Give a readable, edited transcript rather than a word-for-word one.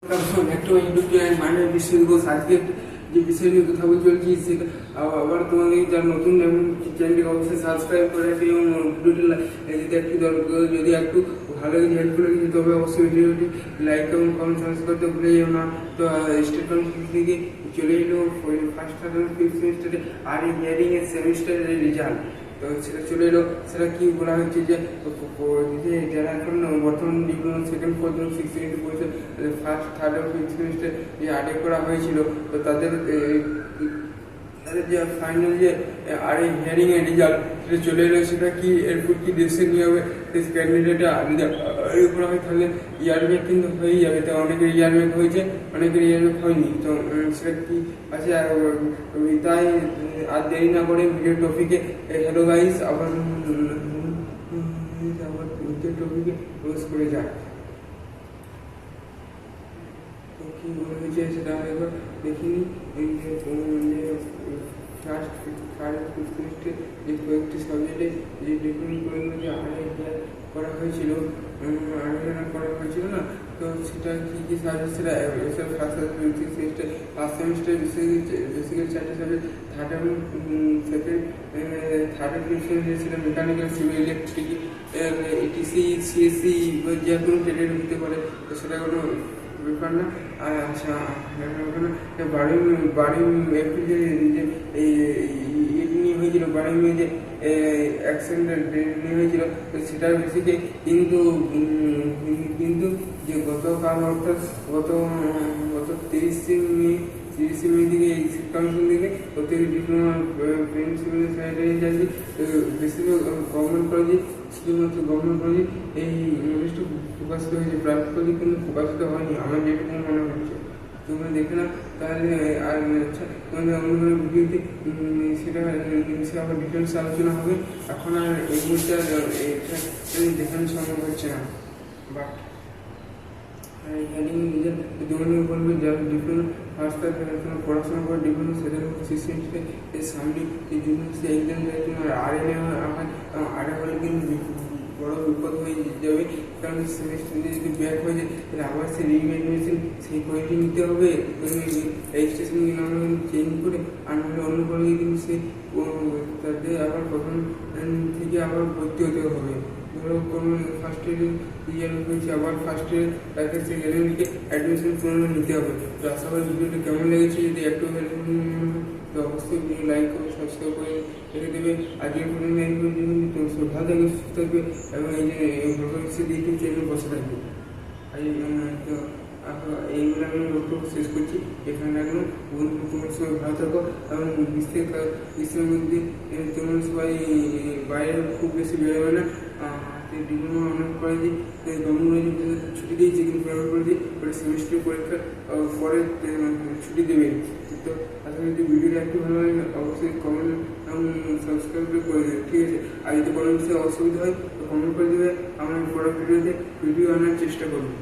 একটা YouTube channel মানে বিশ্বের ঘোষ আজকে যে বিষয় নিয়ে কথা বলতে চলছি সেটা আবার তোমাকে যারা নতুন চ্যানেলটিকে অবশ্যই সাবস্ক্রাইব করে রাখি এবং ভিডিওটি যদি একটু যদি একটু ভালো হেল্পফুল লাগে তবে অবশ্যই ভিডিওটি লাইক এবং কমেন্ট সাবস্ক্রাইব করতে ভুলে যাও না। তো স্টেট থেকে চলে এলো ফার্স্ট ফিফথ সেমিস্টারে আর হিয়ারিং এর সেমিস্টারের রেজাল্ট। তো সেটা চলে এলো, সেটা কি বলা হচ্ছে যে যারা এখন বর্তমান ডিপ্লোমা সেকেন্ড ফোর্থ এবং সিক্স সেমিস্টার পড়ছে ফার্স্ট থার্ড এবং ফিফথ সেমিস্টার যে আটে করা হয়েছিল, তো তাদের যে ফাইনাল যে আর এই হিয়ারিং এর রেজাল্ট সেটা চলে এলো। সেটা কি এরপর কি দেশে নিয়ে হবে ক্যান্ডিডেটে করা হয়, তাহলে ইয়ারব্যাক কিন্তু হয়েই যাবে। তো অনেকের ইয়ারব্যাক হয়েছে, অনেকের ইয়ারব্যাক হয়নি। তো সেটা কি আছে তাই আর দেরি না করে ভিডিও টপিকে হ্যালো গাইস আবার ভিডিও টপিকে প্রবেশ করে যায়। তো কি মনে হয়েছে সেটা একবার দেখিনি। ফার্স্ট থার্ড ফিফথ সেমিস্টারে যে কয়েকটি সাবজেক্টে যে ডিপ্লোমা যে করা হয়েছিল না, তো সেটা কি কি সাবজেক্ট সেটা ফার্স্ট সেমিস্টার ফার্স্ট সেমিস্টারে বেসিক্যালি চারটে সাবজেক্ট, থার্ড এবং সেকেন্ড থার্ড এবং ফিফথ সেমিস্টারে ছিল mechanical, civil, electric, etc, CSC যে কোনো ট্রেডের হতে পারে। তো সেটা কোনো ব্যাপার না। আর আচ্ছা বাড়ি এপ্রিলে যে ইয়ে নিয়ে হয়েছিল, বাড়ি নিয়ে যে অ্যাক্সিডেন্ট নিয়ে হয়েছিল, তো সেটার বেসিকে কিন্তু যে গতকাল অর্থাৎ গত 30 মে থেকে এক্সিট কাউন্সিল থেকে প্রত্যেক ডিপ্লোমা প্রিন্সিপাল স্যানিটারি চার্জি বেশিরভাগ গভর্নমেন্ট কলেজে, শুধুমাত্র গভর্নমেন্ট কলেজে এই নোটিশটা প্রকাশিত হয়েছে। প্রাইভেট কলেজে কিন্তু প্রকাশিত হয়নি আমার যেটুকু মনে হচ্ছে। তোমরা দেখে না তাহলে আর আচ্ছা তোমাদের অন্য কোনো ভিডিওতে সেটা আবার ডিটেলস আলোচনা হবে। এখন আর এই মুহূর্তে এটা দেখানো সম্ভব হচ্ছে না। বাট হিয়ারিং রেজাল্ট দৌড়ে বলবে যারা ডিপ্লোমা ফার্স্ট তোমার পড়াশোনা করে ডিপ্লোমা সেকেন্ড সিক্স সেমিস্টারে এর সামনে এই জুনিয়ার্সে এক্সাম দেয়, তোমার আরে নেওয়া হয়, আরে হলে কিন্তু বড় বিপদ হয়ে যাবে। কারণ সেমিস্টারে যদি ব্যাক হয়ে যায় তাহলে আবার সে রিএডমিশন সেই বইটি নিতে হবে, রেজিস্ট্রেশন চেঞ্জ করে আর নাহলে অন্য কলেজে কিন্তু সে তাদের আবার প্রথম থেকে আবার ভর্তি হতে হবে। ধরো কোনো ফার্স্ট ইয়ারে ইয়ার হয়েছে, আবার ফার্স্ট ইয়ার তাকে সেকেন্ড ইয়ারকে অ্যাডমিশন পুনরায় নিতে হবে। তো আশা করি ভিডিওটি কেমন লেগেছে, যদি একটু তো অবশ্যই ভিডিও লাইক করে সাবস্ক্রাইব করে রেখে দেবে। আজকের ভিডিও ভালো থাকবে, সুস্থ থাকবে এবং এই যে ভবিষ্যৎ ইউটিউব চ্যানেল বসে থাকবে। তো এইগুলো আমি বক্তব্য শেষ করছি, এখানে রাখলাম। তোমার সবাই ভালো থাকো এবং গ্রীষ্মের মধ্যে তোমরা সবাই বাইরে খুব বেশি বেরোবে না। ডিপ্লোমা অনেক কলেজে গভর্নমেন্ট ছুটি দিয়েছে, কিন্তু প্রাইভেট কলেজে ওটা সেমিস্টার পরীক্ষার পরে ছুটি দেবে। তো আসলে যদি ভিডিওটা একটু ভালো লাগে অবশ্যই কমেন্ট এবং সাবস্ক্রাইব করে দেবে, ঠিক আছে? আর যদি কোনো বিষয়ে অসুবিধা হয় তো কমেন্ট করে দেবে, আমরা পরের ভিডিওতে ভিডিও আনার চেষ্টা করবো।